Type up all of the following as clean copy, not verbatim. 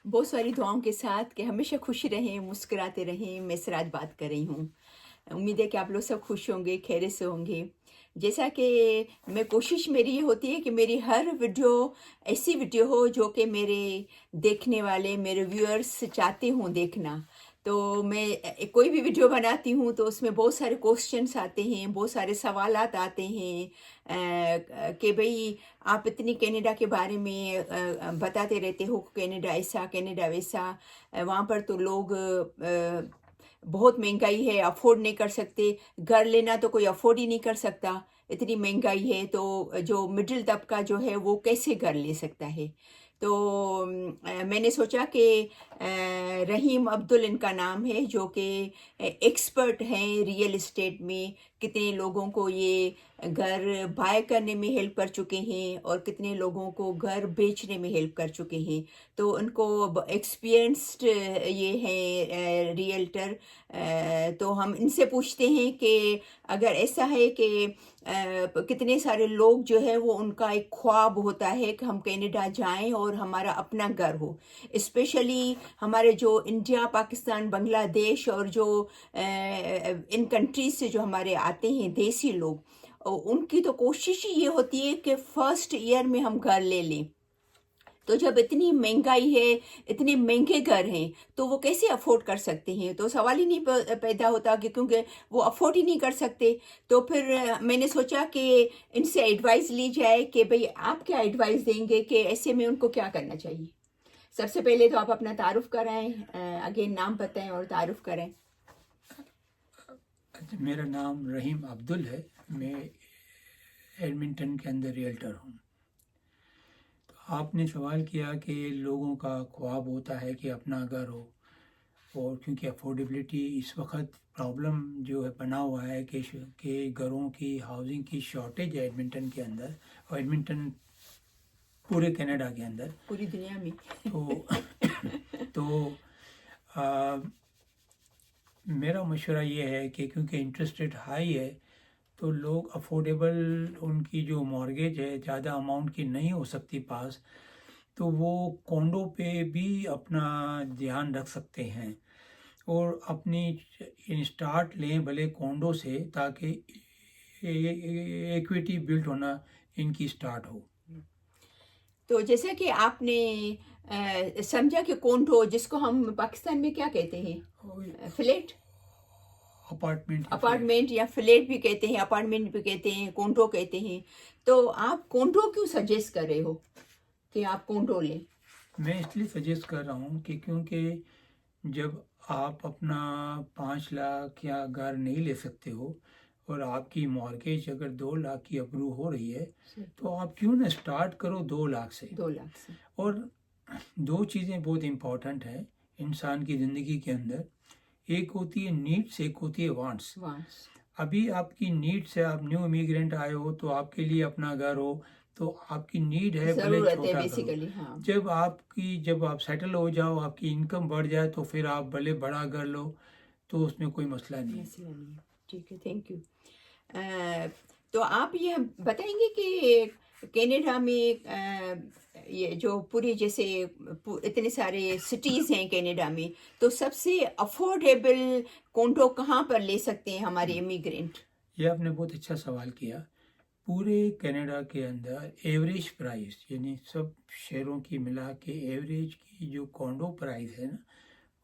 बहुत सारी दुआओं के साथ कि हमेशा खुश रहें, मुस्कुराते रहें। मैं सिराज बात कर रही हूँ। उम्मीद है कि आप लोग सब खुश होंगे, खैरियत से होंगे। जैसा कि मैं कोशिश मेरी ये होती है कि मेरी हर वीडियो ऐसी वीडियो हो जो कि मेरे देखने वाले, मेरे व्यूअर्स चाहते हों देखना। तो मैं कोई भी वीडियो बनाती हूँ तो उसमें बहुत सारे क्वेश्चंस आते हैं, बहुत सारे सवालात आते हैं कि भई आप इतनी कनाडा के बारे में बताते रहते हो, कनाडा ऐसा, कनाडा वैसा। वहाँ पर तो लोग बहुत महंगाई है, अफोर्ड नहीं कर सकते। घर लेना तो कोई अफोर्ड ही नहीं कर सकता, इतनी महंगाई है। तो जो मिडिल तबका जो है वो कैसे घर ले सकता है। तो मैंने सोचा कि रहीम अब्दुल इनका नाम है, जो कि एक्सपर्ट हैं रियल एस्टेट में। कितने लोगों को ये घर बाय करने में हेल्प कर चुके हैं और कितने लोगों को घर बेचने में हेल्प कर चुके हैं। तो उनको एक्सपीरियंस्ड ये हैं रियल्टर। तो हम इनसे पूछते हैं कि अगर ऐसा है कि कितने सारे लोग जो है वो उनका एक ख्वाब होता है कि हम कनाडा जाएं और हमारा अपना घर हो। स्पेशली हमारे जो इंडिया, पाकिस्तान, बांग्लादेश और जो इन कंट्रीज से जो हमारे आते हैं देसी लोग, उनकी तो कोशिश ही ये होती है कि फर्स्ट ईयर में हम घर ले लें। तो जब इतनी महंगाई है, इतने महंगे घर हैं, तो वो कैसे अफोर्ड कर सकते हैं। तो सवाल ही नहीं पैदा होता कि क्योंकि वो अफोर्ड ही नहीं कर सकते। तो फिर मैंने सोचा कि इनसे एडवाइस ली जाए कि भाई आप क्या एडवाइस देंगे कि ऐसे में उनको क्या करना चाहिए। सबसे पहले तो आप अपना तारुफ कराएं, अगेन नाम बताएं और तारुफ करें। अच्छा, मेरा नाम रहीम अब्दुल है। मैं एडमिंटन के अंदर रियल्टर हूँ। तो आपने सवाल किया कि लोगों का ख्वाब होता है कि अपना घर हो, और क्योंकि अफोर्डेबिलिटी इस वक्त प्रॉब्लम जो है बना हुआ है कि घरों की, हाउसिंग की शॉर्टेज है एडमिंटन के अंदर, और एडमिंटन पूरे कनाडा के अंदर, पूरी दुनिया में। तो तो आ, मेरा मशवरा ये है कि क्योंकि इंटरेस्ट रेट हाई है, तो लोग अफोर्डेबल, उनकी जो मॉर्गेज है ज़्यादा अमाउंट की नहीं हो सकती पास, तो वो कॉन्डो पे भी अपना ध्यान रख सकते हैं और अपनी स्टार्ट लें भले कॉन्डो से, ताकि इक्विटी बिल्ड होना इनकी स्टार्ट हो। तो जैसा कि आपने समझा कि कोंडो, जिसको हम पाकिस्तान में क्या कहते हैं, फ्लैट, अपार्टमेंट या फ्लैट। अपार्टमेंट या फ्लैट भी कहते हैं, अपार्टमेंट भी कहते हैं, कोंडो कहते हैं। तो आप कोंडो क्यों सजेस्ट कर रहे हो कि आप कोंडो लें। मैं इसलिए सजेस्ट कर रहा हूँ कि क्योंकि जब आप अपना 5 लाख या घर नहीं ले सकते हो और आपकी मॉर्गेज अगर 2 लाख की अप्रूव हो रही है, तो आप क्यों ना स्टार्ट करो 2 लाख से। 2 लाख से। और दो चीज़ें बहुत इम्पोर्टेंट हैं इंसान की ज़िंदगी के अंदर। एक होती है नीड्स, एक होती है वांट्स। वांट्स। अभी आपकी नीड्स है, आप न्यू इमिग्रेंट आए हो तो आपके लिए अपना घर हो, तो आपकी नीड है भले जरूरत है छोटा करो। बेसिकली, हाँ। जब आप सेटल हो जाओ, आपकी इनकम बढ़ जाए, तो फिर आप भले बड़ा घर लो, तो उसमें कोई मसला नहीं है। मसला नहीं है। ठीक है, थैंक यू। तो आप ये बताएंगे कि कनाडा में ये जो पूरी जैसे इतने सारे सिटीज़ हैं कनाडा में, तो सबसे अफोर्डेबल कोंडो कहाँ पर ले सकते हैं हमारे इमिग्रेंट। ये आपने बहुत अच्छा सवाल किया। पूरे कनाडा के अंदर एवरेज प्राइस, यानी सब शहरों की मिला के एवरेज की जो कॉन्डो प्राइस है ना,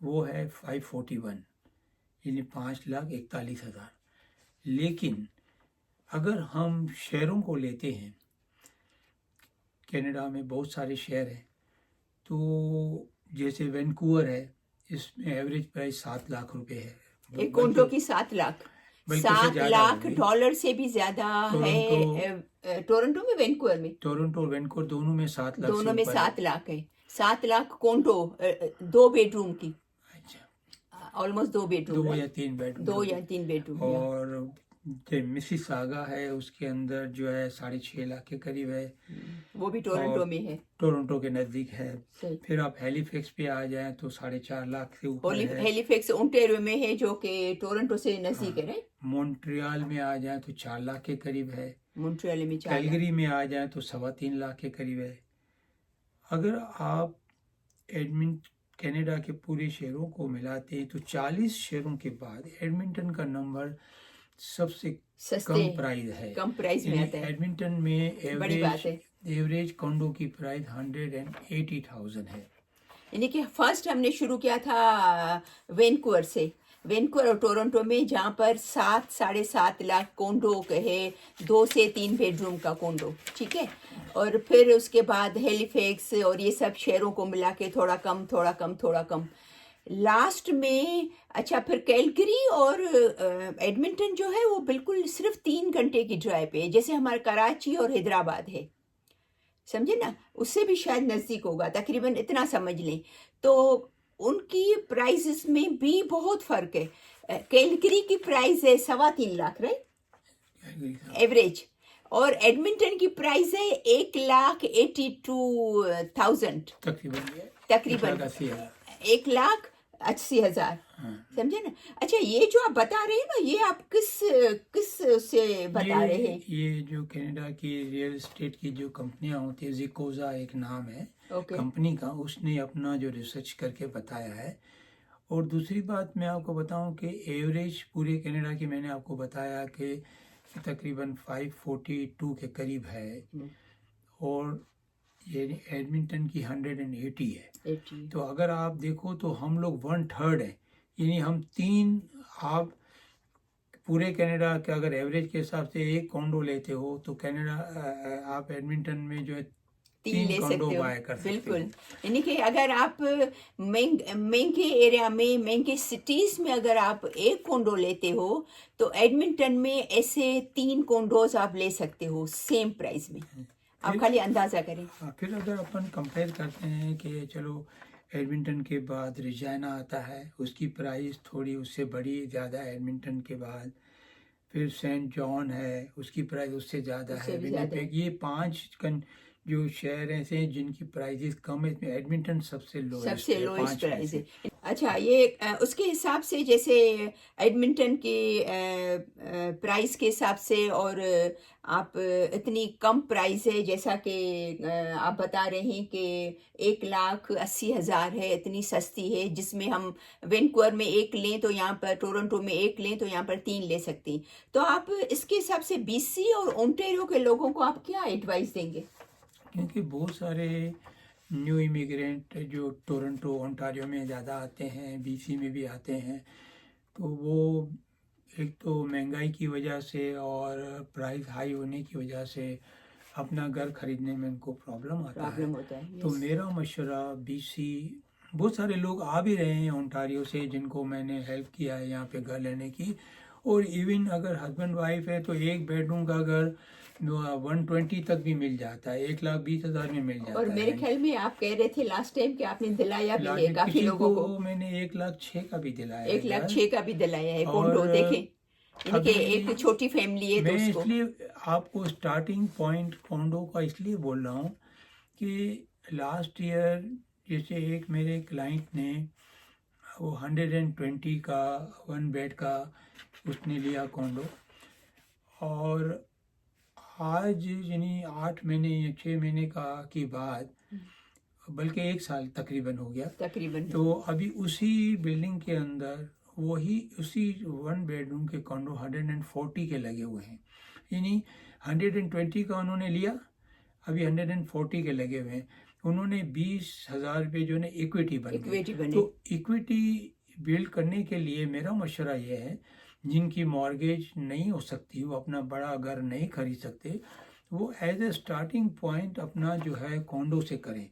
वो है 541, यानी 5,41,000। लेकिन अगर हम शहरों को लेते हैं, कनाडा में बहुत सारे शहर हैं, तो जैसे वैंकूवर है, इसमें एवरेज प्राइस 7 लाख रुपए है। एक कोंडो की 7 लाख। बल्कि से 7 ज़्यादा लाख होगी। डॉलर से भी ज्यादा टोरंटो है टोरंटो में, वैंकूवर में। टोरंटो और वैंकूवर दोनों में 7 लाख से दोनों में ऊपर है। 7 लाख है। 7 लाख कोंडो, 2 बेडरूम की, अच्छा, ऑलमोस्ट 2 बेडरूम, 2 या 3 बेडरूम दो जो भी। या 3 बेडरूम या। और जो मिसिसागा है उसके अंदर जो है 6.5 लाख के करीब है, वो भी टोरंटो और में है। टोरंटो के नज़दीक है। सही। फिर आप हैलीफैक्स पे आ जाएं तो 4.5 लाख से ऊपर है। हेलीफैक्स ओंटारियो में है, जो कि टोरंटो से नजदीक है, राइट। मॉन्ट्रियल में आ जाएं तो 4 लाख के करीब है। मॉन्ट्रियल में 4 लाख। कैलगरी में आ जाएं तो 3.25 लाख के करीब है। अगर आप कनाडा के पूरे शहरों को मिलाते हैं तो 40 शहरों के बाद एडमिंटन का नंबर सबसे सस्ते कम प्राइस है। कम प्राइस में आता है, एडमिंटन में बड़ी बात है। एवरेज कॉन्डो की प्राइस 180,000 है। यानी कि फर्स्ट हमने शुरू किया था वैंकूवर से, वैंकूवर और टोरंटो में, जहाँ पर 7-7.5 लाख कोंडो है, 2 से 3 बेडरूम का कोंडो, ठीक है। और फिर उसके बाद हेलिफैक्स और ये सब शहरों को मिला के थोड़ा कम थोड़ा कम थोड़ा कम, लास्ट में अच्छा फिर कैलगरी और एडमिंटन जो है वो बिल्कुल सिर्फ 3 घंटे की ड्राइव पे है, जैसे हमारा कराची और हैदराबाद है, समझे ना, उससे भी शायद नज़दीक होगा, तकरीबन इतना समझ लें। तो उनकी प्राइसेस में भी बहुत फ़र्क है। कैलगरी की प्राइस है 3.25 लाख, राइट, एवरेज, और एडमिंटन की प्राइस है 1,82,000 तकरीबन 1,80,000, समझे ना। अच्छा, ये जो आप बता रहे हैं ना, ये आप किस से बता रहे हैं? ये जो कनाडा की रियल एस्टेट की जो कंपनियां होती है, जिकोजा एक नाम है ओके, कंपनी का, उसने अपना जो रिसर्च करके बताया है। और दूसरी बात मैं आपको बताऊं कि एवरेज पूरे कनाडा की मैंने आपको बताया कि तकरीबन 542 के करीब है, और ये एडमिंटन की 180 है। 80, तो अगर आप देखो तो हम लोग 1/3 हैं, यानी हम 3, आप पूरे कनाडा के अगर एवरेज के हिसाब से एक कॉन्डो लेते हो तो कनाडा आप एडमिंटन में जो है 3 ले कॉन्डो सकते हो, बाय कर सकते बिल्कुल। हो। यानी कि अगर आप महंगे एरिया में, महंगे सिटीज़ में अगर आप एक कोंडो लेते हो तो एडमिंटन में ऐसे 3 कोंडोज आप ले सकते हो सेम प्राइस में, आप खाली अंदाज़ा करें। हाँ, फिर अगर अपन कंपेयर करते हैं कि चलो एडमिंटन के बाद रिजाइना आता है, उसकी प्राइस थोड़ी उससे बड़ी ज़्यादा है एडमिंटन के बाद, फिर सेंट जॉन है, उसकी प्राइस उससे ज़्यादा उससे है, भी ज़्यादा है। विनिपेग, ये 5 जो शहर ऐसे हैं जिनकी प्राइजेस कम है, इसमें एडमिंटन सबसे लोएस्ट सबसे है लोएस्ट 5 में प्राइस से। है। अच्छा, ये उसके हिसाब से, जैसे एडमिंटन की प्राइस के हिसाब से, और आप इतनी कम प्राइस है, जैसा कि आप बता रहे हैं कि 1,80,000 है, इतनी सस्ती है, जिसमें हम वैंकूवर में एक लें तो यहाँ पर, टोरंटो में एक लें तो यहाँ पर 3 ले सकते हैं। तो आप इसके हिसाब से BC और ओंटारियो के लोगों को आप क्या एडवाइस देंगे? क्योंकि बहुत सारे न्यू इमिग्रेंट जो टोरंटो ओंटारियो में ज़्यादा आते हैं, BC में भी आते हैं, तो वो एक तो महंगाई की वजह से और प्राइस हाई होने की वजह से अपना घर खरीदने में उनको प्रॉब्लम आता है। होता है, तो यस। मेरा मशवरा BC, बहुत सारे लोग आ भी रहे हैं ओंटारियो से जिनको मैंने हेल्प किया है यहाँ पे घर लेने की, और इवन अगर हस्बैंड वाइफ है तो एक बेडरूम का घर 120 तक भी मिल जाता है, 1,20,000 में मिल जाता और मेरे है। ख्याल में आप कह रहे थे लास्ट टाइम कि आपने दिलाया भी है काफी किसी लोगों को, मैंने 1,06,000 का भी दिलाया है 1,06,000 का भी दिलाया है और कोंडो, देखें, यानी कि अभी एक छोटी फैमिली है तो मैं उसको। इसलिए आपको स्टार्टिंग पॉइंट कॉन्डो का इसलिए बोल रहा हूँ कि लास्ट ईयर जैसे एक मेरे क्लाइंट ने वो 120 का 1 बेड का उसने लिया कॉन्डो, और आज यानी 8 महीने या 6 महीने का की बाद, बल्कि 1 साल तकरीबन हो गया, तकरीबन तो अभी उसी बिल्डिंग के अंदर वही उसी 1 बेडरूम के कॉन्डो 140 के लगे हुए हैं, यानी 120 का उन्होंने लिया, अभी 140 के लगे हुए हैं। उन्होंने 20,000 रुपये जो है इक्विटी बन इक्विटी गई। बने। तो इक्विटी बिल्ड करने के लिए मेरा मशवरा ये है, जिनकी मॉर्गेज नहीं हो सकती, वो अपना बड़ा घर नहीं खरीद सकते, वो एज ए स्टार्टिंग पॉइंट अपना जो है कॉन्डो से करें।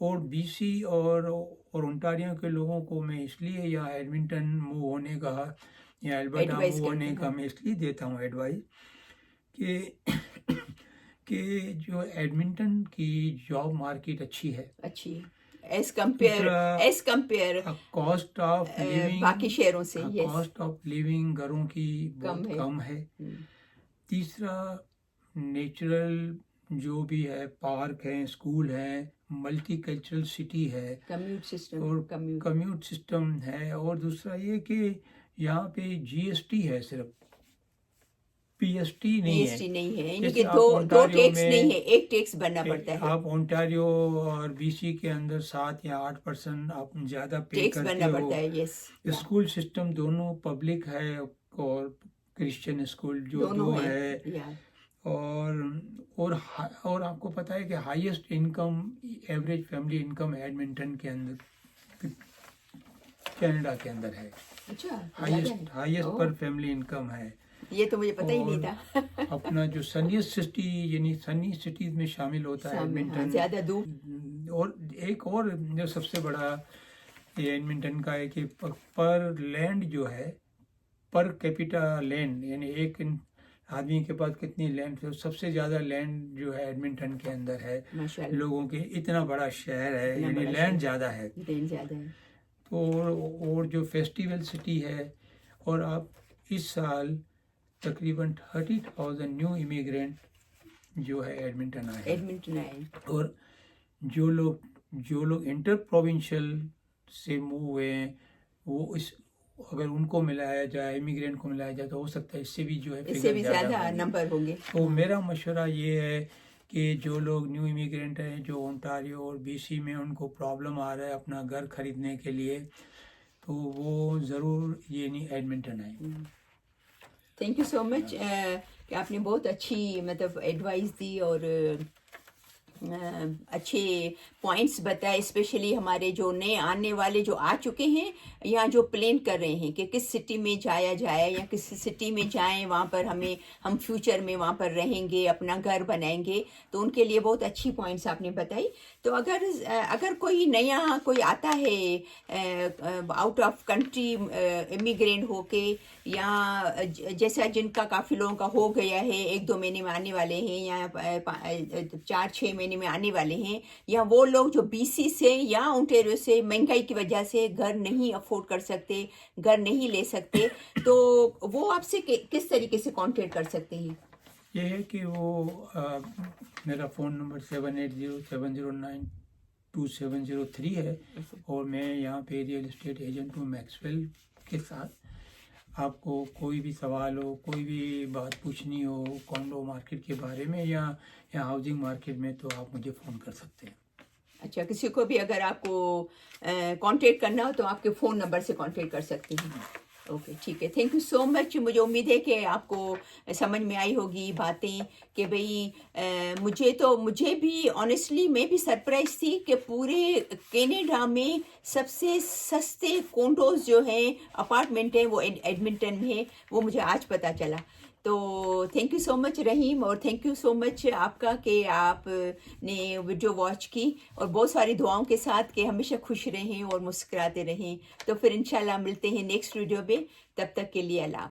और BC और ओंटारियो के लोगों को मैं इसलिए, या एडमिंटन मूव होने का या एल्बर्टा एडवाइस मूव करते होने का हैं, मैं इसलिए देता हूँ एडवाइस कि कि जो एडमिंटन की जॉब मार्केट अच्छी है, अच्छी as compare cost of living, बाकी शहरों से, यस, कॉस्ट ऑफ लिविंग घरों की बहुत कम है। तीसरा, नेचुरल जो भी है, पार्क है, स्कूल है, मल्टी कल्चरल सिटी है, और कम्यूट सिस्टम है, और दूसरा ये कि यहाँ पे GST है सिर्फ PST نہیں ہے. PhD نہیں ہے، یعنی جیسے کہ آپ دو اونٹاریو ٹیکس میں نہیں ہے، ایک ٹیکس بننا پڑتا ہے، آپ اونٹاریو اور BC کے اندر 7 یا 8% آپ زیادہ پے ٹیکس کرتے بننا ہو. پڑتا ہے. یس، اسکول سسٹم دونوں پبلک ہے اور کرسچن اسکول جو دونوں دو ہیں. ہے. یا اور آپ کو پتہ ہے کہ highest income average family income Edmonton کے اندر کینیڈا کے اندر ہے. اچھا، ہائیسٹ پر فیملی انکم ہے. یہ تو مجھے پتہ ہی نہیں اور تھا. اپنا جو سنیسٹ سٹی یعنی سنی سٹیز میں شامل ہوتا ہے ایڈمنٹن. زیادہ دور. اور ایک اور جو سب سے بڑا یہ ایڈمنٹن کا ہے کہ پر لینڈ جو ہے، پر کیپیٹا لینڈ یعنی ایک آدمی کے پاس کتنی لینڈ ہے، سب سے زیادہ لینڈ جو ہے ایڈمنٹن کے اندر ہے. ماشاءاللہ، لوگوں کے اتنا بڑا شہر ہے، اتنا یعنی بڑا لینڈ زیادہ ہے. دین زیادہ ہے. اور جو فیسٹیول سٹی ہے. اور آپ اس سال تقریباً 30,000 نیو امیگرینٹ جو ہے ایڈمنٹن آئے. ایڈمنٹن آئے. اور جو لوگ انٹر پروونشل سے موو ہوئے ہیں، وہ اگر ان کو ملایا جائے، امیگرینٹ کو ملایا جائے، تو ہو سکتا ہے اس سے بھی جو ہے اس سے بھی زیادہ ہوں گے. نمبر ہوں گے. تو میرا مشورہ یہ ہے کہ جو لوگ نیو امیگرینٹ ہیں، جو اونٹاریو اور BC میں ان کو پرابلم آ رہا ہے اپنا گھر خریدنے کے لیے، تو وہ ضرور یہ نہیں ایڈمنٹن آئیں. تھینک یو سو مچ کہ آپ نے بہت اچھی مطلب ایڈوائس دی اور اچھے پوائنٹس بتائے، اسپیشلی ہمارے جو نئے آنے والے جو آ چکے ہیں یا جو پلان کر رہے ہیں کہ کس سٹی میں جایا جائے یا کس سٹی میں جائیں، وہاں پر ہم فیوچر میں وہاں پر رہیں گے، اپنا گھر بنائیں گے، تو ان کے لیے بہت اچھی پوائنٹس آپ نے بتائی. تو اگر کوئی نیا کوئی آتا ہے آؤٹ آف کنٹری امیگرینٹ ہو کے، یا جیسا جن کا کافی لوگوں کا ہو گیا ہے، 1-2 مہینے میں آنے والے ہیں یا 4-6 مہینے میں آنے والے ہیں، یا وہ لوگ جو BC سے یا اونٹیریو سے مہنگائی کی وجہ سے گھر نہیں افورڈ کر سکتے، گھر نہیں لے سکتے، تو وہ آپ سے کس طریقے سے کانٹیکٹ کر سکتے ہیں؟ یہ ہے کہ وہ میرا فون نمبر 7807092703 ہے، اور میں یہاں پہ ریئل اسٹیٹ ایجنٹ ہوں میکسویل کے ساتھ. آپ کو کوئی بھی سوال ہو، کوئی بھی بات پوچھنی ہو کانڈو مارکیٹ کے بارے میں یا ہاؤسنگ مارکیٹ میں، تو آپ مجھے فون کر سکتے ہیں. اچھا، کسی کو بھی اگر آپ کو کانٹیکٹ کرنا ہو تو آپ کے فون نمبر سے کانٹیکٹ کر سکتے ہیں. اوکے، ٹھیک ہے. تھینک یو سو مچ. مجھے امید ہے کہ آپ کو سمجھ میں آئی ہوگی باتیں کہ بھئی مجھے بھی آنیسٹلی میں بھی سرپرائز تھی کہ پورے کینیڈا میں سب سے سستے کونڈوز جو ہیں، اپارٹمنٹ ہیں، وہ ایڈمنٹن میں ہے. وہ مجھے آج پتہ چلا. تو تھینک یو سو مچ رحیم، اور تھینک یو سو مچ آپ کا کہ آپ نے ویڈیو واچ کی، اور بہت ساری دعاؤں کے ساتھ کہ ہمیشہ خوش رہیں اور مسکراتے رہیں. تو پھر انشاءاللہ ملتے ہیں نیکسٹ ویڈیو پہ. تب تک کے لیے اللہ.